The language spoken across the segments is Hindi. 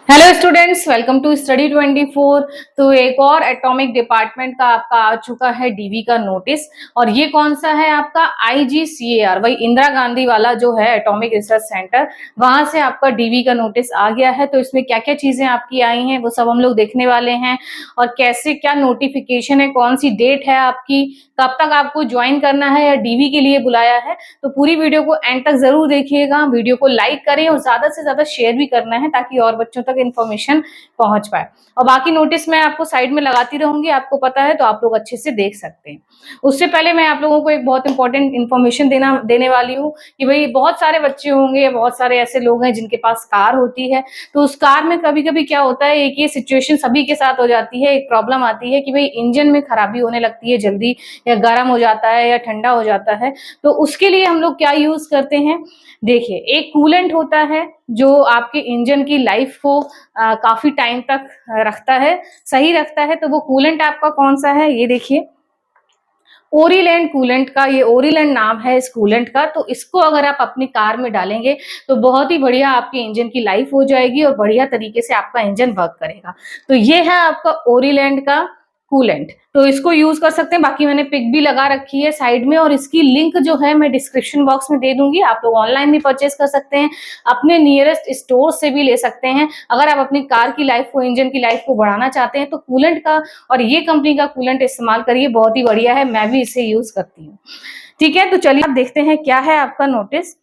Hello students, welcome to study 24। तो एक और एटॉमिक डिपार्टमेंट का आपका आ चुका है डीवी का नोटिस। और ये कौन सा है? आपका IGCAR, वही इंदिरा गांधी वाला जो है एटॉमिक रिसर्च सेंटर, वहां से आपका डीवी का नोटिस आ गया है। तो इसमें क्या क्या चीजें आपकी आई हैं वो सब हम लोग देखने वाले हैं। और कैसे क्या नोटिफिकेशन है, कौन सी डेट है आपकी, कब तक आपको ज्वाइन करना है या डीवी के लिए बुलाया है। तो पूरी वीडियो को एंड तक जरूर देखिएगा। वीडियो को लाइक करें और ज्यादा से ज्यादा शेयर भी करना है ताकि और बच्चों तक इन्फॉर्मेशन पहुंच पाए। और बाकी नोटिस मैं आपको साइड में लगाती रहूंगी, आपको पता है तो आप लोग अच्छे से देख सकते हैं। उससे पहले मैं आप लोगों को एक बहुत इंपॉर्टेंट इन्फॉर्मेशन देने वाली हूँ कि भाई बहुत सारे बच्चे होंगे, बहुत सारे ऐसे लोग हैं जिनके पास कार होती है। तो उस कार में कभी कभी क्या होता है, एक ये सिचुएशन सभी के साथ हो जाती है, एक प्रॉब्लम आती है कि भाई इंजन में खराबी होने लगती है जल्दी, या गर्म हो जाता है या ठंडा हो जाता है। तो उसके लिए हम लोग क्या यूज करते हैं? देखिए, एक कूलेंट होता है जो आपके इंजन की लाइफ को काफी टाइम तक रखता है, सही रखता है। तो वो कूलेंट आपका कौन सा है? ये देखिए, ओरिलैंड कूलेंट का, ये ओरिलैंड नाम है इस कूलेंट का। तो इसको अगर आप अपनी कार में डालेंगे तो बहुत ही बढ़िया आपके इंजन की लाइफ हो जाएगी और बढ़िया तरीके से आपका इंजन वर्क करेगा। तो ये है आपका ओरिलैंड का कूलेंट, तो इसको यूज कर सकते हैं। बाकी मैंने पिक भी लगा रखी है साइड में, और इसकी लिंक जो है मैं डिस्क्रिप्शन बॉक्स में दे दूंगी। आप लोग ऑनलाइन भी परचेस कर सकते हैं, अपने नियरेस्ट स्टोर से भी ले सकते हैं। अगर आप अपनी कार की लाइफ को, इंजन की लाइफ को बढ़ाना चाहते हैं तो कूलेंट का और ये कंपनी का कूलेंट इस्तेमाल करिए, बहुत ही बढ़िया है। मैं भी इसे यूज करती हूँ। ठीक है, तो चलिए आप देखते हैं क्या है आपका नोटिस।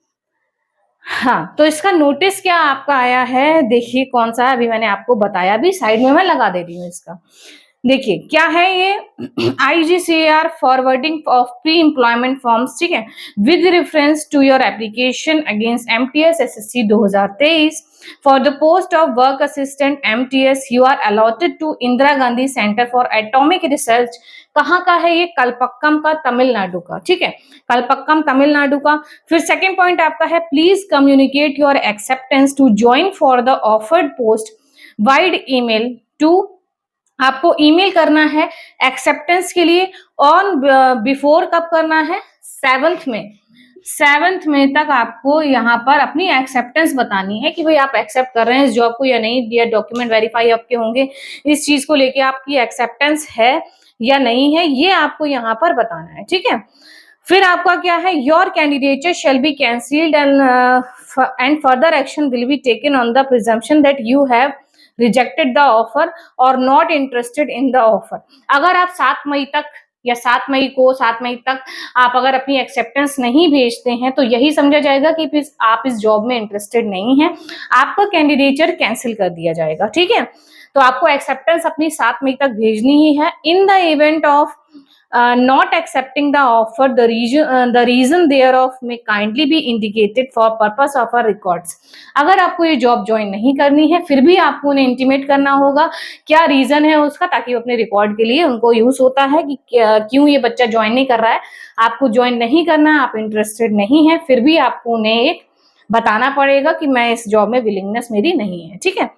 हाँ, तो इसका नोटिस क्या आपका आया है, देखिए कौन सा है। अभी मैंने आपको बताया भी, साइड में मैं लगा दे रही हूँ इसका। देखिए क्या है ये, IGCAR forwarding of pre employment forms, ठीक है, with reference to your application against MTS SSC 2023 for the post of work assistant MTS you are allotted to Indira Gandhi centre for atomic research. कहाँ का है ये? कलपक्कम का, तमिलनाडु का। ठीक है, कलपक्कम तमिलनाडु का। फिर सेकेंड पॉइंट आपका है, please communicate your acceptance to join for the offered post vide email to, आपको ईमेल करना है एक्सेप्टेंस के लिए। ऑन बिफोर कब करना है? 7th में, 7th में तक आपको यहाँ पर अपनी एक्सेप्टेंस बतानी है कि भाई आप एक्सेप्ट कर रहे हैं इस जॉब को या नहीं। ये डॉक्यूमेंट वेरीफाई आपके होंगे, इस चीज को लेके आपकी एक्सेप्टेंस है या नहीं है, ये आपको यहाँ पर बताना है। ठीक है, फिर आपका क्या है, your candidature shall be cancelled and further action will be taken on the presumption that you have rejected the offer or not interested in the offer. अगर आप 7 मई तक या 7 मई तक आप अगर अपनी एक्सेप्टेंस नहीं भेजते हैं तो यही समझा जाएगा कि आप इस जॉब में इंटरेस्टेड नहीं है, आपका कैंडिडेचर कैंसिल कर दिया जाएगा। ठीक है, तो आपको एक्सेप्टेंस अपनी 7 मई तक भेजनी ही है। In the event of not accepting the offer, the reason thereof may kindly be indicated for purpose of our records। अगर आपको ये जॉब ज्वाइन नहीं करनी है फिर भी आपको उन्हें इंटीमेट करना होगा क्या रीजन है उसका, ताकि अपने रिकॉर्ड के लिए उनको यूज होता है कि क्यों ये बच्चा ज्वाइन नहीं कर रहा है। आपको ज्वाइन नहीं करना है, आप इंटरेस्टेड नहीं है, फिर भी आपको उन्हें एक बताना पड़ेगा कि मैं इस जॉब में विलिंगनेस मेरी नहीं है। ठीक है,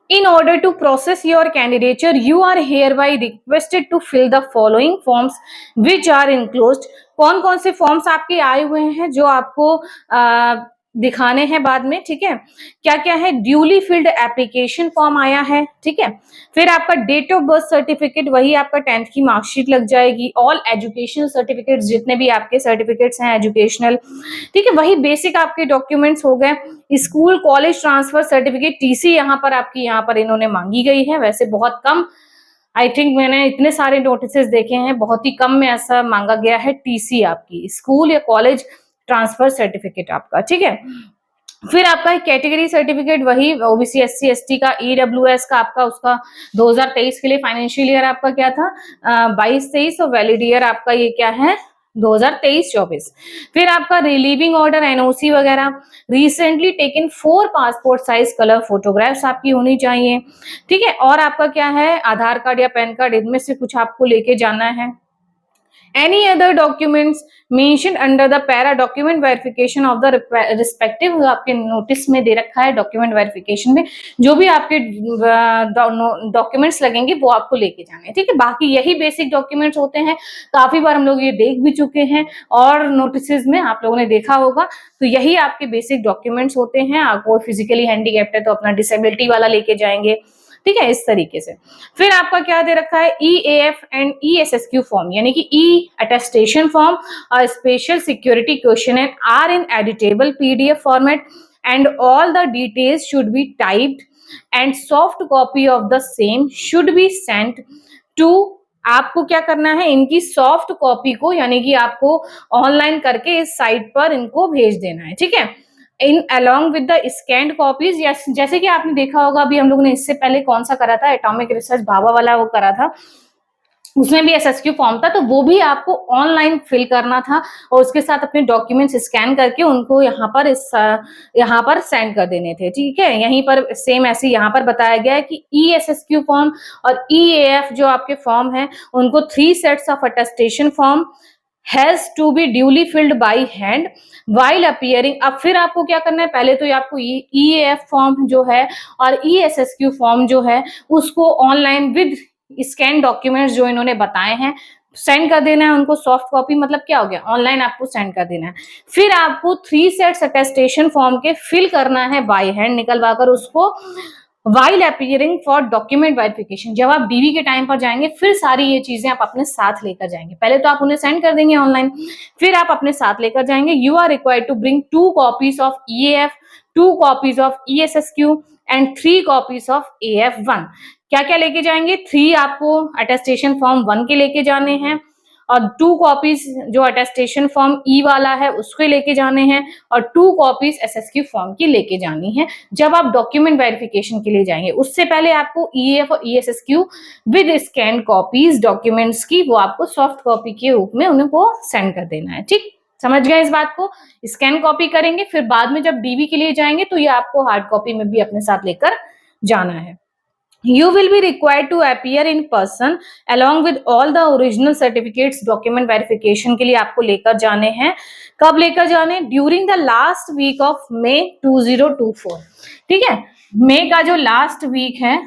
in order to process your candidature you are hereby requested to fill the following forms which are enclosed। कौन कौन से फॉर्म्स आपके आए हुए हैं जो आपको दिखाने हैं बाद में। ठीक है, क्या क्या है, ड्यूली फिल्ड एप्लीकेशन फॉर्म आया है। ठीक है, फिर आपका डेट ऑफ बर्थ सर्टिफिकेट, वही आपका 10th की मार्कशीट लग जाएगी। ऑल एजुकेशनल सर्टिफिकेट्स, जितने भी आपके सर्टिफिकेट्स हैं एजुकेशनल, ठीक है, वही बेसिक आपके डॉक्यूमेंट्स हो गए। School college transfer certificate, TC यहाँ पर आपकी यहाँ पर इन्होंने मांगी गई है। वैसे बहुत कम, आई थिंक मैंने इतने सारे नोटिस देखे हैं, बहुत ही कम में ऐसा मांगा गया है TC आपकी, स्कूल या कॉलेज ट्रांसफर सर्टिफिकेट आपका। ठीक है, फिर आपका कैटेगरी सर्टिफिकेट, वही OBC SC ST का, EWS का आपका, उसका 2023 के लिए फाइनेंशियल ईयर आपका क्या था, 22-23, और वैलिड ईयर आपका ये क्या है, 2023-24। फिर आपका रिलीविंग ऑर्डर, NOC वगैरह, recently taken 4 passport size colour photographs आपकी होनी चाहिए। ठीक है, और आपका क्या है, आधार कार्ड या पैन कार्ड, इनमें से कुछ आपको लेके जाना है। Any other documents mention under the para document verification of the respective, आपके नोटिस में दे रखा है डॉक्यूमेंट वेरिफिकेशन में जो भी आपके डॉक्यूमेंट्स लगेंगे वो आपको लेके जाने हैं, ठीक है। बाकी यही बेसिक डॉक्यूमेंट्स होते हैं, काफी बार हम लोग ये देख भी चुके हैं और नोटिस में आप लोगों ने देखा होगा। तो यही आपके बेसिक डॉक्यूमेंट्स होते हैं। आपको फिजिकली हैंडीकैप्ड है तो अपना डिसेबिलिटी वाला लेके जाएंगे, ठीक है, इस तरीके से। फिर आपका क्या दे रखा है, EAF एंड ESSQ फॉर्म, यानी कि ई अटेस्टेशन फॉर्म और special security question are in editable PDF format and all the details should be typed and soft copy of the same should be sent to. आपको क्या करना है, इनकी सॉफ्ट कॉपी को यानी कि आपको ऑनलाइन करके इस साइट पर इनको भेज देना है, ठीक है। In along with the scanned copies, जैसे कि आपने देखा होगा अभी हम लोगों ने इससे पहले कौन सा करा था, एटॉमिक रिसर्च भाभा वाला वो करा था, उसमें भी SSQ फॉर्म था, तो वो भी आपको ऑनलाइन फिल करना था और उसके साथ अपने डॉक्यूमेंट्स स्कैन करके उनको यहाँ पर सेंड कर देने थे, ठीक है। यहीं पर सेम ऐसे यहाँ पर बताया गया है कि ESSQ फॉर्म और EAF जो आपके फॉर्म है उनको 3 sets of attestation form has to be duly filled by hand while appearing. अब फिर आपको क्या करना है, पहले तो आपको EAF फॉर्म जो है और ESSQ फॉर्म जो है उसको ऑनलाइन विद स्कैन डॉक्यूमेंट्स जो इन्होंने बताए हैं सेंड कर देना है उनको सॉफ्ट कॉपी, मतलब क्या हो गया, ऑनलाइन आपको सेंड कर देना है। फिर आपको 3 सेट्स अटेस्टेशन फॉर्म के फिल करना है बाय हैंड, निकलवा कर उसको while appearing for document verification. जब आप DV के टाइम पर जाएंगे फिर सारी ये चीजें आप अपने साथ लेकर जाएंगे, पहले तो आप उन्हें सेंड कर देंगे ऑनलाइन, फिर आप अपने साथ लेकर जाएंगे। You are required to bring 2 copies of EAF, 2 copies of ESSQ and 3 copies of AF1। क्या क्या लेके जाएंगे, 3 आपको अटेस्टेशन फॉर्म 1 के लेके जाने हैं और 2 कॉपीज जो अटेस्टेशन फॉर्म E वाला है उसके लेके जाने हैं और 2 कॉपीज SSQ फॉर्म की लेके जानी है जब आप डॉक्यूमेंट वेरिफिकेशन के लिए जाएंगे। उससे पहले आपको EAF और ESSQ with scan copies documents की वो आपको सॉफ्ट कॉपी के रूप में उनको सेंड कर देना है, ठीक, समझ गए इस बात को। स्कैन कॉपी करेंगे, फिर बाद में जब DV के लिए जाएंगे तो ये आपको हार्ड कॉपी में भी अपने साथ लेकर जाना है। You will be required to appear in person along with all the original certificates document verification के लिए आपको लेकर जाने हैं। कब लेकर जाने, during the last week of May 2024, ठीक है। मई का जो लास्ट वीक है,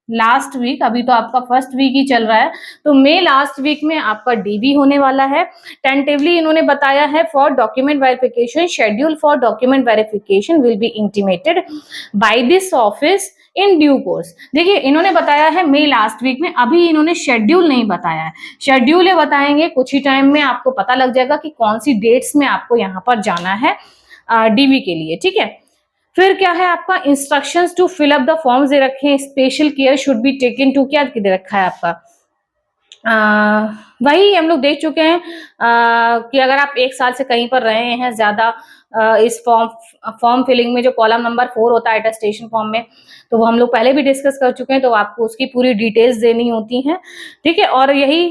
लास्ट वीक, अभी तो आपका फर्स्ट वीक ही चल रहा है, तो मई लास्ट वीक में आपका DV होने वाला है। टेंटेटिवली इन्होंने बताया है for document verification, schedule for document verification will be intimated by this office in due course. देखिए इन्होंने बताया है मई लास्ट वीक में, अभी इन्होंने शेड्यूल नहीं बताया है, शेड्यूल ये बताएंगे कुछ ही टाइम में, आपको पता लग जाएगा कि कौन सी डेट्स में आपको यहाँ पर जाना है DV के लिए, ठीक है। फिर क्या है आपका instructions to fill up the forms दे रखे हैं, special care should be taken to, क्या दे रखा है आपका, वही हम लोग देख चुके हैं कि अगर आप 1 साल से कहीं पर रहे हैं ज्यादा इस फॉर्म फिलिंग में जो कॉलम नंबर 4 होता है अटेस्टेशन फॉर्म में, तो वो हम लोग पहले भी डिस्कस कर चुके हैं, तो आपको उसकी पूरी डिटेल्स देनी होती हैं, ठीक है। और यही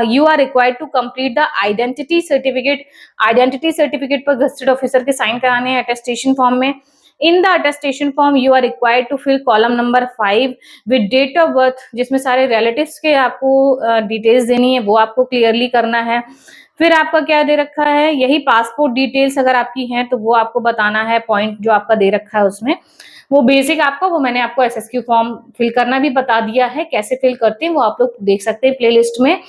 you are required to complete the identity certificate पर गजेटेड ऑफिसर के साइन कराने हैं अटेस्टेशन फॉर्म में। In the attestation form you are required to fill column number 5 with date of birth, जिसमें सारे रिलेटिव्स के आपको डिटेल्स देनी है, वो आपको क्लियरली करना है। फिर आपका क्या दे रखा है, यही पासपोर्ट डिटेल्स अगर आपकी हैं तो वो आपको बताना है, पॉइंट जो आपका दे रखा है उसमें, वो बेसिक आपका, वो मैंने आपको SSQ फॉर्म फिल करना भी बता दिया है, कैसे फिल करते हैं वो आप लोग देख सकते हैं प्लेलिस्ट में,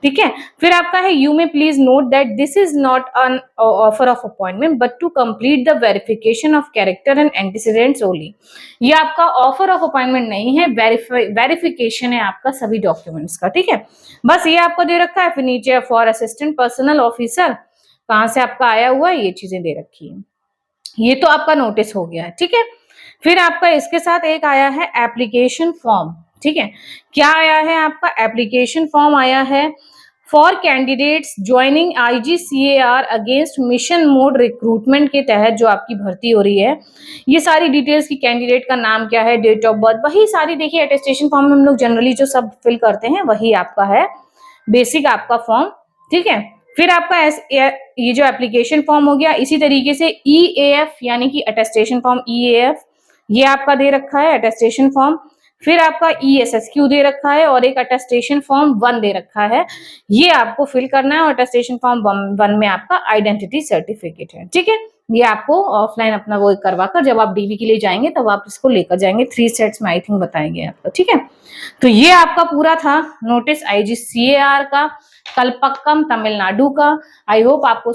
ठीक है। फिर आपका है you may please note that this is not an offer of appointment but to complete the verification of character and antecedents only. ये आपका ऑफर ऑफ अपॉइंटमेंट नहीं है, वेरिफिकेशन है आपका सभी डॉक्यूमेंट्स का, ठीक है। बस ये आपको दे रखा है। फिर नीचे फॉर असिस्टेंट पर्सनल ऑफिसर कहाँ से आपका आया हुआ है, ये चीजें दे रखी है। ये तो आपका नोटिस हो गया है, ठीक है। फिर आपका इसके साथ एक आया है एप्लीकेशन फॉर्म, ठीक है। क्या आया है आपका, एप्लीकेशन फॉर्म आया है for candidates joining IGCAR against mission mode recruitment के तहत जो आपकी भर्ती हो रही है। ये सारी डिटेल्स की, कैंडिडेट का नाम क्या है, डेट ऑफ बर्थ, वही सारी देखिए अटेस्टेशन फॉर्म में हम लोग जनरली जो सब फिल करते हैं वही आपका है बेसिक आपका फॉर्म, ठीक है। फिर आपका ये जो एप्लीकेशन फॉर्म हो गया, इसी तरीके से EAF यानी कि अटेस्टेशन फॉर्म EAF ये आपका दे रखा है अटेस्टेशन फॉर्म। फिर आपका ESSQ दे रखा है और एक अटेस्टेशन फॉर्म 1 दे रखा है। ये आपको फिल करना है और अटेस्टेशन फॉर्म 1 में आपका आइडेंटिटी सर्टिफिकेट है, ठीक है। ये आपको ऑफलाइन अपना वो करवा कर जब आप डीवी के लिए जाएंगे तब आप इसको लेकर जाएंगे। 3 सेट्स में आई थिंक बताएंगे आपको, ठीक है। तो ये आपका पूरा था नोटिस IGCAR का, कल्पक्कम तमिलनाडु का। आई होप आपको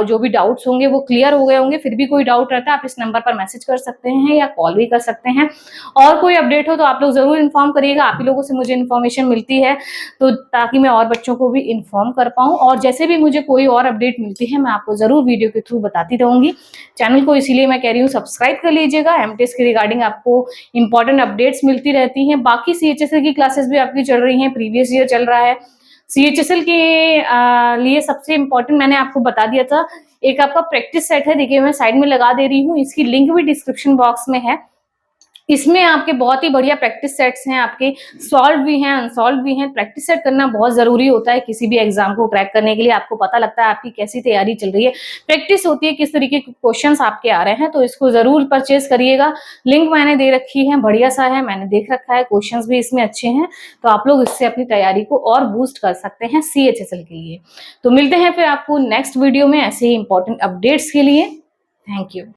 जो भी डाउट्स होंगे वो क्लियर हो गए होंगे। फिर भी कोई डाउट रहता है आप इस नंबर पर मैसेज कर सकते हैं या कॉल भी कर सकते हैं। और कोई अपडेट हो तो आप लोग जरूर इन्फॉर्म करिएगा। आप ही लोगों से मुझे इन्फॉर्मेशन मिलती है तो ताकि मैं और बच्चों को भी इन्फॉर्म कर पाऊँ, और जैसे भी मुझे कोई और अपडेट मिलती है मैं आपको जरूर वीडियो के थ्रू बताती रहूंगी। चैनल को इसीलिए मैं कह रही हूँ सब्सक्राइब कर लीजिएगा। एमटीएस के रिगार्डिंग आपको इंपॉर्टेंट अपडेट्स मिलती रहती हैं। बाकी CHSL की क्लासेस भी आपकी चल रही हैं, प्रीवियस ईयर चल रहा है। CHSL के लिए सबसे इंपॉर्टेंट मैंने आपको बता दिया था, एक आपका प्रैक्टिस सेट है, देखिए मैं साइड में लगा दे रही हूँ, इसकी लिंक भी डिस्क्रिप्शन बॉक्स में है। इसमें आपके बहुत ही बढ़िया प्रैक्टिस सेट्स हैं, आपके सॉल्व भी हैं अनसॉल्व भी हैं। प्रैक्टिस सेट करना बहुत जरूरी होता है किसी भी एग्जाम को क्रैक करने के लिए। आपको पता लगता है आपकी कैसी तैयारी चल रही है, प्रैक्टिस होती है किस तरीके के क्वेश्चंस आपके आ रहे हैं। तो इसको जरूर परचेज करिएगा। लिंक मैंने दे रखी है, बढ़िया सा है, मैंने देख रखा है, क्वेश्चंस भी इसमें अच्छे हैं। तो आप लोग इससे अपनी तैयारी को और बूस्ट कर सकते हैं CHSL के लिए। तो मिलते हैं फिर आपको नेक्स्ट वीडियो में ऐसे ही इंपॉर्टेंट अपडेट्स के लिए। Thank you.